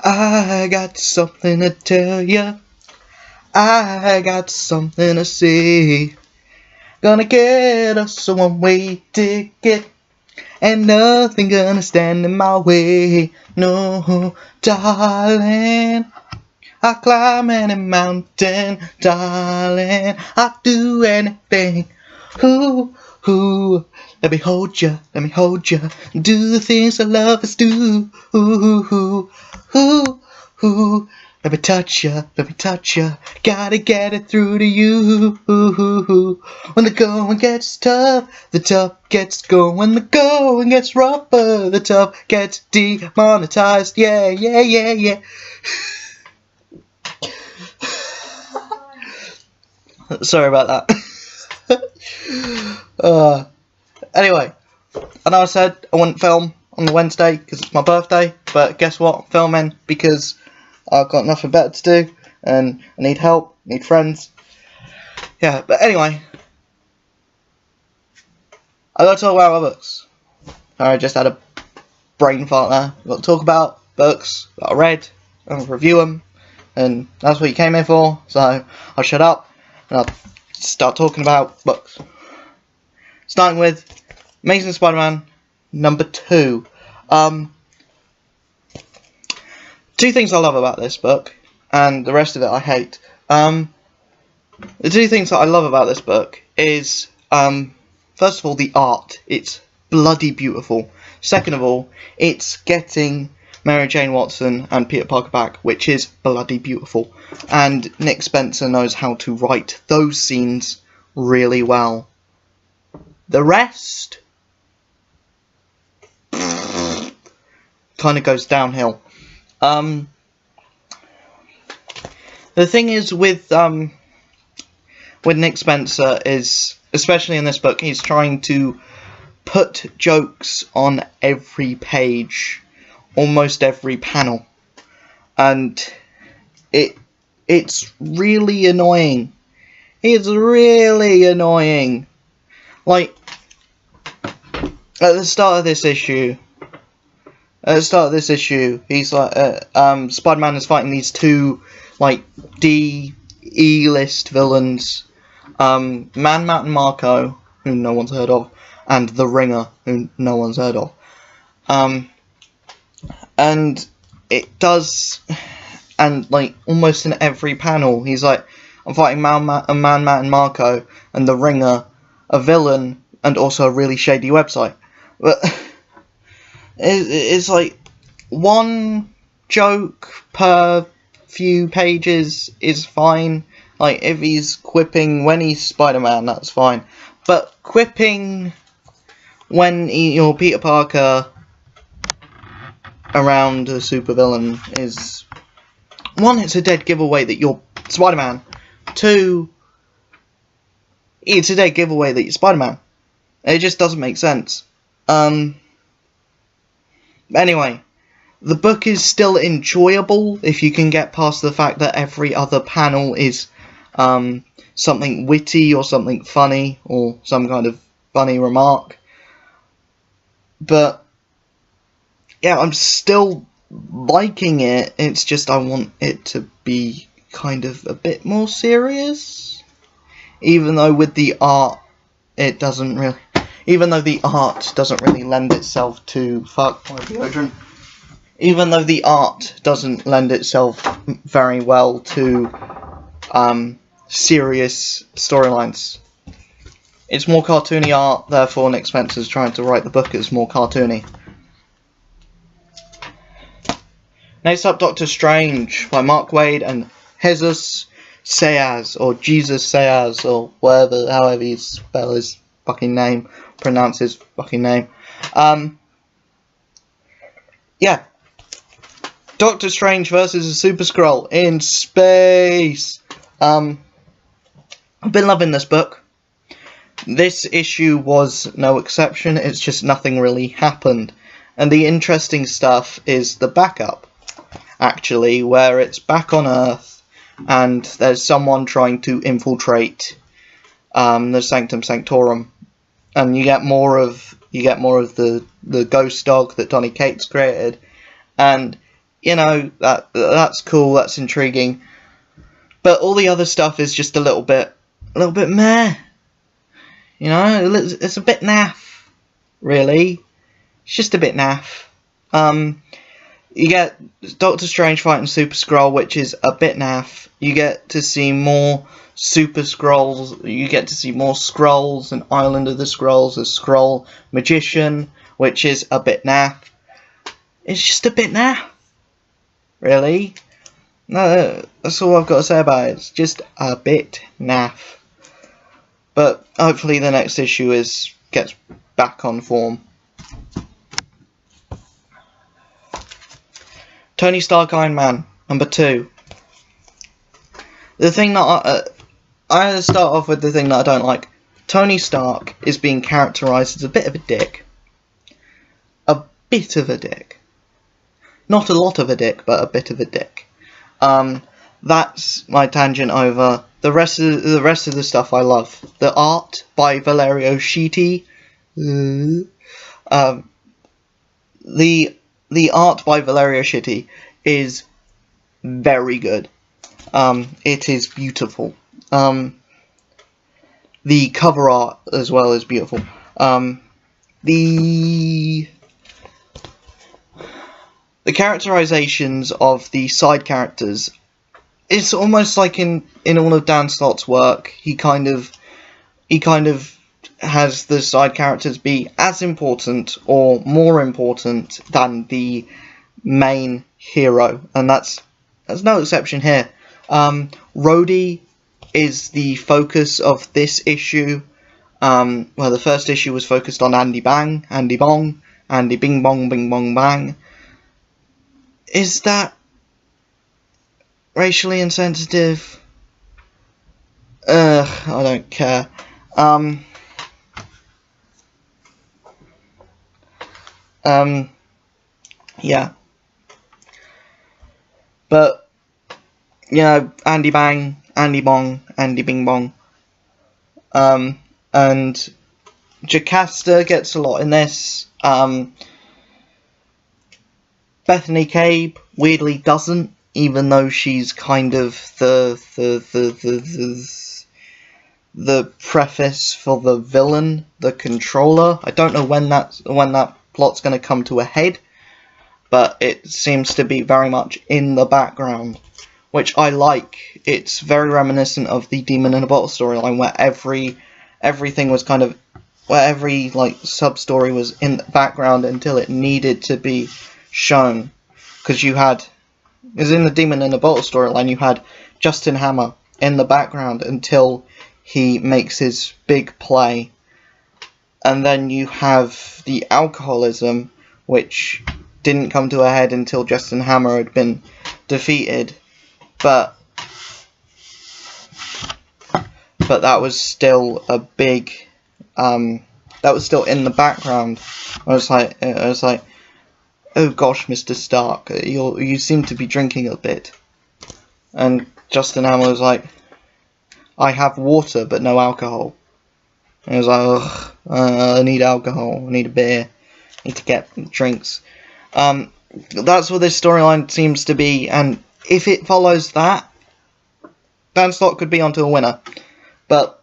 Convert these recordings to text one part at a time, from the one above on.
I got something to tell ya. I got something to say. Gonna get us a one-way ticket, and nothing gonna stand in my way. No, darling, I'll climb any mountain, darling, I'll do anything. Ooh, ooh, let me hold ya, do the things that lovers do. Ooh, ooh, ooh, ooh, let me touch ya, gotta get it through to you. Ooh, ooh. When the going gets tough, the tough gets going. When the going gets rougher, the tough gets demonetized. Yeah, yeah, yeah, yeah. Sorry about that. Anyway, I know I said I wouldn't film on the Wednesday because it's my birthday, but guess what? I'm filming because I've got nothing better to do and I need help, need friends. Yeah, but anyway, I gotta talk about my books. I just had a brain fart there. I've got to talk about books that I read and review them, and that's what you came here for, so I'll shut up and I'll start talking about books. Starting with Amazing Spider-Man number 2. Two things I love about this book, and the rest of it I hate. The two things that I love about this book is, first of all, the art. It's bloody beautiful. Second of all, it's getting Mary Jane Watson and Peter Parker back, which is bloody beautiful. And Nick Spencer knows how to write those scenes really well. The rest kind of goes downhill. The thing is with Nick Spencer is, especially in this book, he's trying to put jokes on every page, almost every panel, and it's really annoying. It's really annoying. Like, at the start of this issue, he's like, Spider-Man is fighting these two, like, E-list villains, Man, Matt, and Marco, who no one's heard of, and The Ringer, who no one's heard of. And it does, and, like, almost in every panel, he's like, I'm fighting Man, Matt, and Marco, and The Ringer, a villain, and also a really shady website. But it's like one joke per few pages is fine. Like, if he's quipping when he's Spider-Man, that's fine. But quipping when you're Peter Parker around a supervillain is, one, it's a dead giveaway that you're Spider-Man. Two, it's a dead giveaway that you're Spider-Man. It just doesn't make sense. Anyway, the book is still enjoyable if you can get past the fact that every other panel is something witty or something funny or some kind of funny remark. But yeah, I'm still liking it. It's just I want it to be kind of a bit more serious. Even though with the art, it doesn't really... Even though the art doesn't really lend itself to... Fuck, my deodorant. Even though the art doesn't lend itself very well to serious storylines. It's more cartoony art, therefore Nick Spencer's trying to write the book as more cartoony. Next up, Doctor Strange by Mark Waid and Jesus Sayas, or Jesus Sayas, or whatever, however you spell his fucking name, pronounce his fucking name. Yeah. Doctor Strange versus a Super Skrull in space. I've been loving this book. This issue was no exception. It's just nothing really happened. And the interesting stuff is the backup, actually, where it's back on Earth and there's someone trying to infiltrate the Sanctum Sanctorum, and you get more of the ghost dog that Donny Cates created, and you know, that's cool, that's intriguing. But all the other stuff is just a little bit meh. You know, it's a bit naff, really. It's just a bit naff. You get Doctor Strange fighting Super Skrull, which is a bit naff. You get to see more Super Skrulls. You get to see more Skrulls and Island of the Skrulls, a Skrull magician, which is a bit naff. It's just a bit naff, really. No, that's all I've got to say about it. It's just a bit naff. But hopefully the next issue gets back on form. Tony Stark Iron Man, number 2. The thing that I start off with the thing that I don't like. Tony Stark is being characterised as a bit of a dick. A bit of a dick. Not a lot of a dick, but a bit of a dick. That's my tangent over. The rest of the stuff I love. The art by Valerio Schiti. The art by Valerio Schiti is very good. It is beautiful. The cover art as well is beautiful. The characterizations of the side characters, it's almost like in all of Dan Slott's work, he kind of has the side characters be as important or more important than the main hero, and that's no exception here. Rhodey is the focus of this issue. Well, the first issue was focused on Andy Bang, Andy Bong, Andy Bing Bong Bing Bong Bang. Is that racially insensitive? I don't care. Yeah. But, you know, Andy Bang, Andy Bong, Andy Bing Bong. And Jocasta gets a lot in this. Bethany Cabe weirdly doesn't, even though she's kind of the preface for the villain, the controller. I don't know when that plot's going to come to a head, but it seems to be very much in the background, which I like. It's very reminiscent of the Demon in a Bottle storyline, where everything was kind of, where every like sub-story was in the background until it needed to be shown. Because in the Demon in a Bottle storyline, you had Justin Hammer in the background until he makes his big play. And then you have the alcoholism, which didn't come to a head until Justin Hammer had been defeated. But that was still a big, that was still in the background. I was like, oh gosh, Mr. Stark, you seem to be drinking a bit. And Justin Hammer was like, I have water but no alcohol. And I was like, ugh, I need alcohol, I need a beer, I need to get drinks. That's what this storyline seems to be, and if it follows that, Dan Slott could be onto a winner. But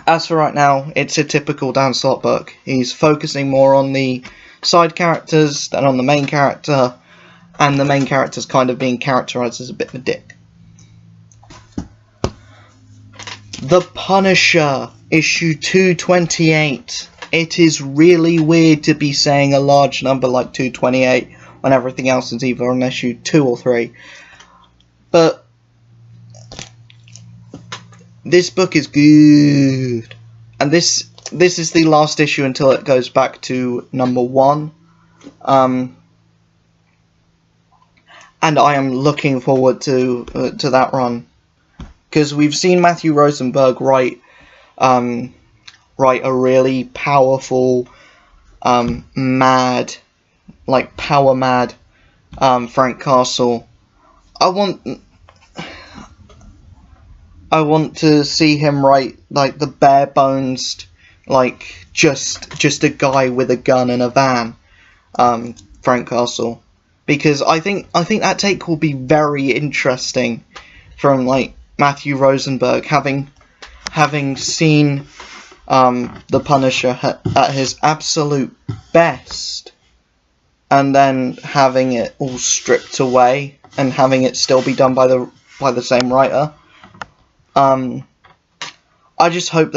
as for right now, it's a typical Dan Slott book. He's focusing more on the side characters than on the main character, and the main character's kind of being characterized as a bit of a dick. The Punisher, issue 228. It is really weird to be saying a large number like 228 when everything else is either on issue 2 or 3. But this book is good. And this is the last issue until it goes back to number 1. And I am looking forward to that run. Because we've seen Matthew Rosenberg write a really powerful, power mad Frank Castle. I want to see him write like the bare bones, just a guy with a gun and a van, Frank Castle. because I think that take will be very interesting from like Matthew Rosenberg, having seen the Punisher at his absolute best, and then having it all stripped away and having it still be done by the same writer. I just hope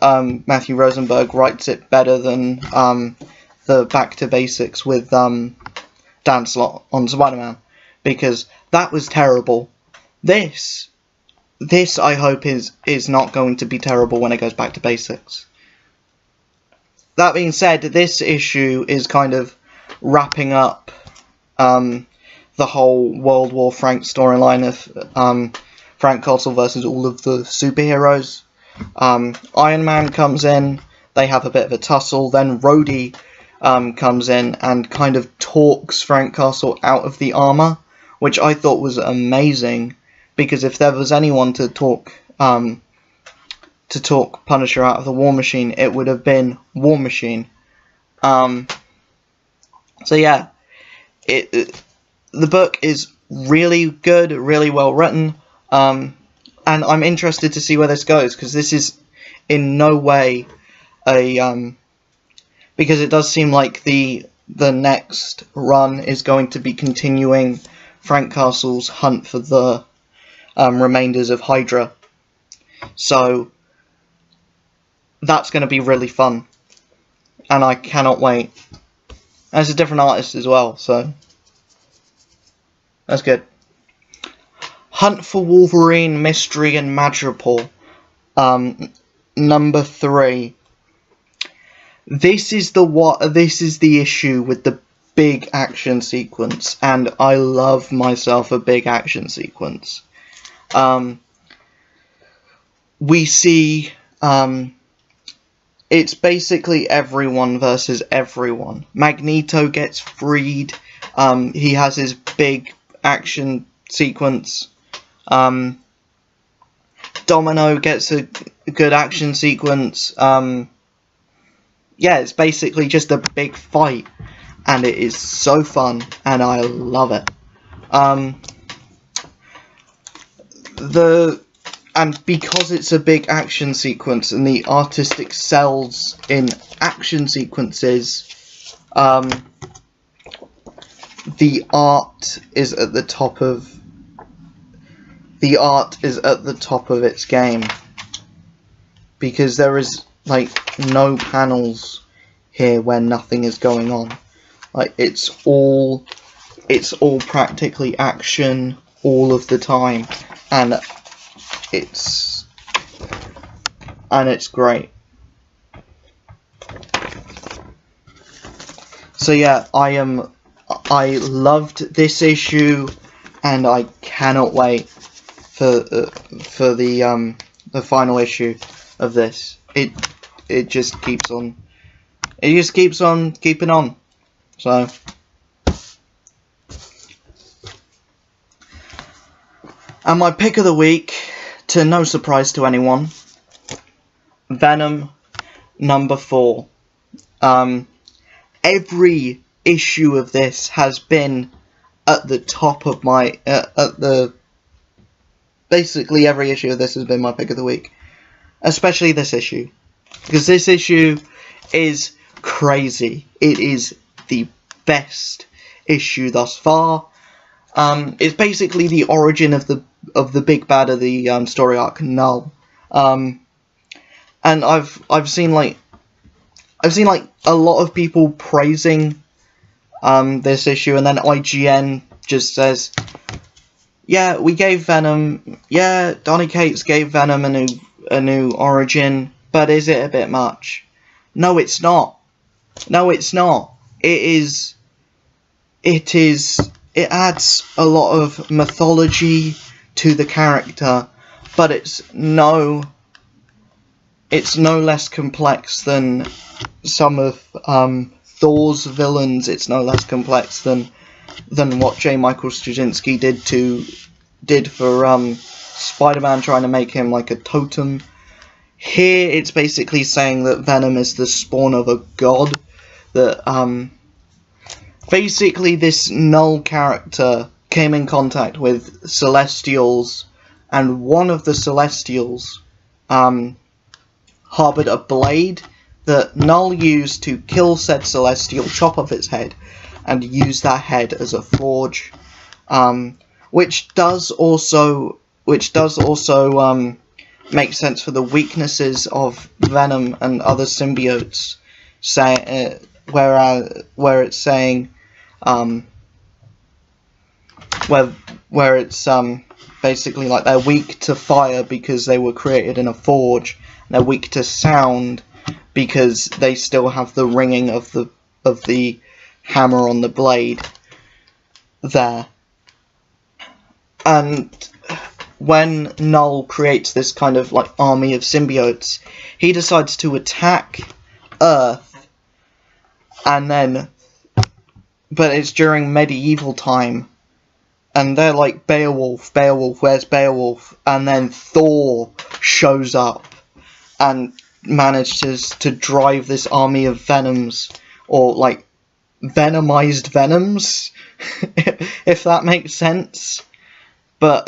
Matthew Rosenberg writes it better than the Back to Basics with Dan Slott on SpiderMan, because that was terrible. This I hope is not going to be terrible when it goes back to basics. That being said, this issue is kind of wrapping up the whole World War Frank storyline of Frank Castle versus all of the superheroes. Iron Man comes in, they have a bit of a tussle, then Rhodey comes in and kind of talks Frank Castle out of the armor, which I thought was amazing, because if there was anyone to talk Punisher out of the War Machine, it would have been War Machine. So yeah, the book is really good, really well written, and I'm interested to see where this goes, because this is in no way a because it does seem like the next run is going to be continuing Frank Castle's hunt for the remainders of Hydra. So that's going to be really fun, and I cannot wait. And it's a different artist as well, so that's good. Hunt for Wolverine, Mystery and Madripoor, number 3. This is the issue with the big action sequence, and I love myself a big action sequence. We see it's basically everyone versus everyone. Magneto gets freed. He has his big action sequence. Domino gets a good action sequence. Yeah, it's basically just a big fight, and it is so fun, and I love it. And because it's a big action sequence, and the artist excels in action sequences, the art is at the top of its game, because there is like no panels here where nothing is going on. Like it's all practically action all of the time, and it's great. So yeah, I loved this issue, and I cannot wait for the final issue of this. It just keeps on keeping on. So and my pick of the week, to no surprise to anyone, Venom number 4. Every issue of this has been at the top of my basically every issue of this has been my pick of the week, especially this issue, because this issue is crazy. It is the best issue thus far. It's basically the origin of the big bad of the story arc, Null. And I've seen like a lot of people praising this issue, and then IGN just says, yeah, we gave Venom, yeah, Donny Cates gave Venom a new origin, but is it a bit much? No, it's not. No, it's not. It adds a lot of mythology to the character, but it's no less complex than some of Thor's villains. It's no less complex than what J. Michael Straczynski did for Spider-Man, trying to make him like a totem. Here, it's basically saying that Venom is the spawn of a god, that basically this Null character came in contact with Celestials, and one of the Celestials harbored a blade that Null used to kill said Celestial, chop off its head, and use that head as a forge, which does also make sense for the weaknesses of Venom and other symbiotes, where it's saying where it's basically like they're weak to fire because they were created in a forge, and they're weak to sound because they still have the ringing of the hammer on the blade there. And when Null creates this kind of like army of symbiotes, he decides to attack Earth, and then, but it's during medieval time, and they're like, Beowulf, where's Beowulf? And then Thor shows up and manages to drive this army of Venoms, or like venomized Venoms, if that makes sense. But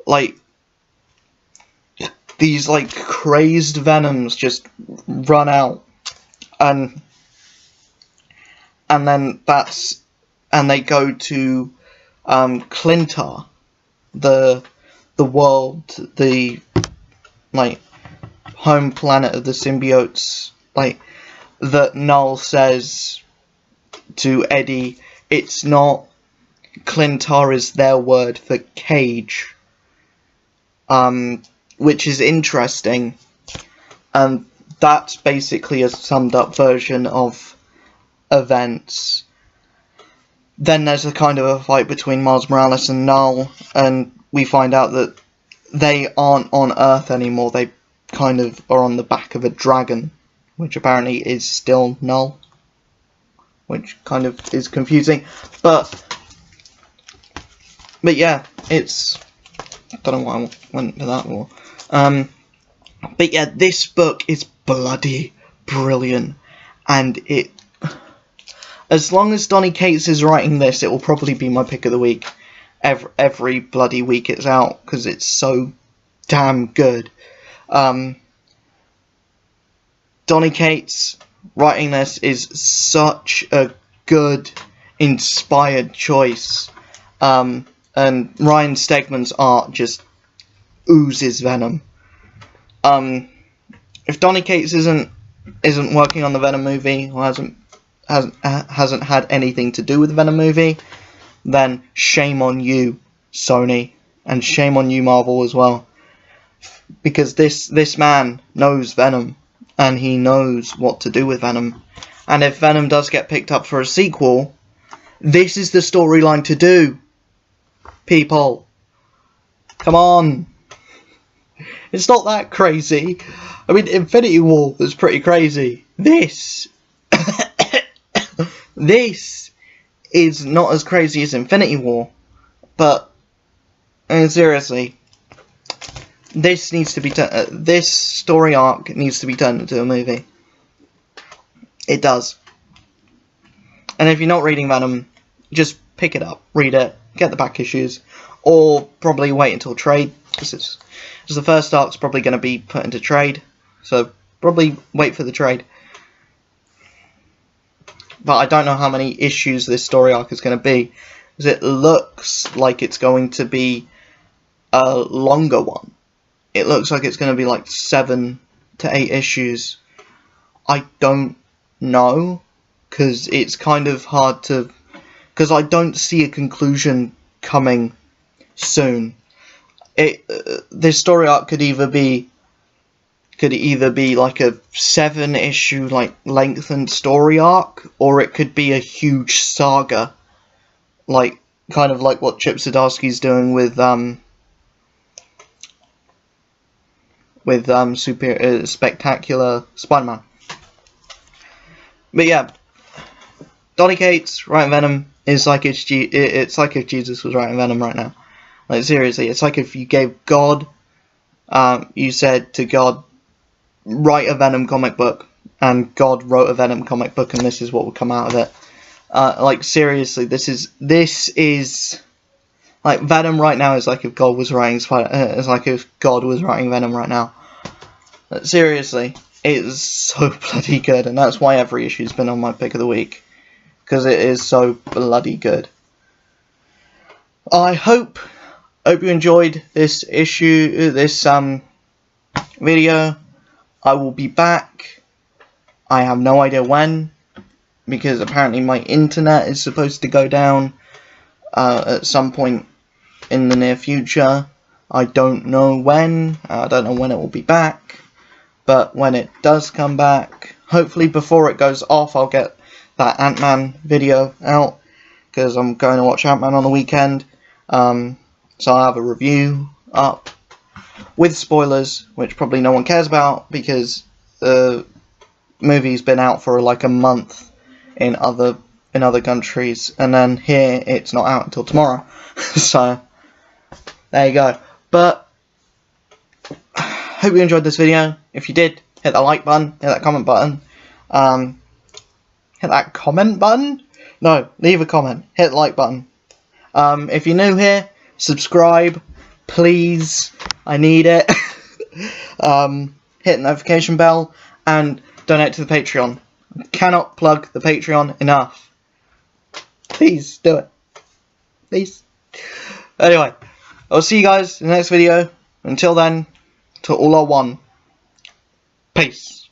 like these like crazed Venoms just run out, and then they go to Clintar, the world, the like home planet of the symbiotes, like that Null says to Eddie, it's not, Clintar is their word for cage, which is interesting, and that's basically a summed up version of events. Then there's a kind of a fight between Miles Morales and Null, and we find out that they aren't on Earth anymore, they kind of are on the back of a dragon, which apparently is still Null, which kind of is confusing, but yeah, it's, I don't know why I went to that war. But yeah, this book is bloody brilliant, and it, as long as Donny Cates is writing this, it will probably be my pick of the week every bloody week it's out, because it's so damn good. Donny Cates writing this is such a good, inspired choice. And Ryan Stegman's art just oozes Venom. If Donny Cates isn't working on the Venom movie, or hasn't had anything to do with the Venom movie, then shame on you, Sony, and shame on you, Marvel, as well. Because this man knows Venom, and he knows what to do with Venom. And if Venom does get picked up for a sequel, this is the storyline to do. People, come on. It's not that crazy. I mean, Infinity War was pretty crazy. This this is not as crazy as Infinity War, but I mean, seriously, this needs to be this story arc needs to be turned into a movie. It does. And if you're not reading Venom, just pick it up, read it, get the back issues, or probably wait until trade, because the first arc's probably going to be put into trade, so probably wait for the trade. But I don't know how many issues this story arc is going to be, because it looks like it's going to be a longer one. It looks like it's going to be like 7 to 8 issues. I don't know, because it's kind of hard to, because I don't see a conclusion coming soon. This story arc could either be like a 7-issue like lengthened story arc, or it could be a huge saga, like kind of like what Chip Zdarsky's doing with Spectacular Spider-Man. But yeah, Donny Cates writing Venom is like it's like if Jesus was writing Venom right now. Like, seriously, it's like if you gave God, you said to God, write a Venom comic book, and God wrote a Venom comic book, and this is what would come out of it. Like seriously, this is like Venom right now is like if God was writing it's like if God was writing Venom right now. But seriously, it's so bloody good, and that's why every issue's been on my pick of the week, because it is so bloody good. I hope you enjoyed this issue, this video. I will be back. I have no idea when, because apparently my internet is supposed to go down at some point in the near future. I don't know when. I don't know when it will be back. But when it does come back, hopefully before it goes off, I'll get that Ant-Man video out, because I'm going to watch Ant-Man on the weekend. So I'll have a review up with spoilers, which probably no one cares about, because the movie's been out for like a month in other countries, and then here it's not out until tomorrow. So there you go. But hope you enjoyed this video. If you did, hit that like button, hit that comment button, hit that comment button? No, leave a comment, hit the like button. If you're new here, subscribe, please, I need it. Hit the notification bell, and donate to the Patreon. I cannot plug the Patreon enough. Please, do it. Please. Anyway, I'll see you guys in the next video. Until then, to all are one. Peace.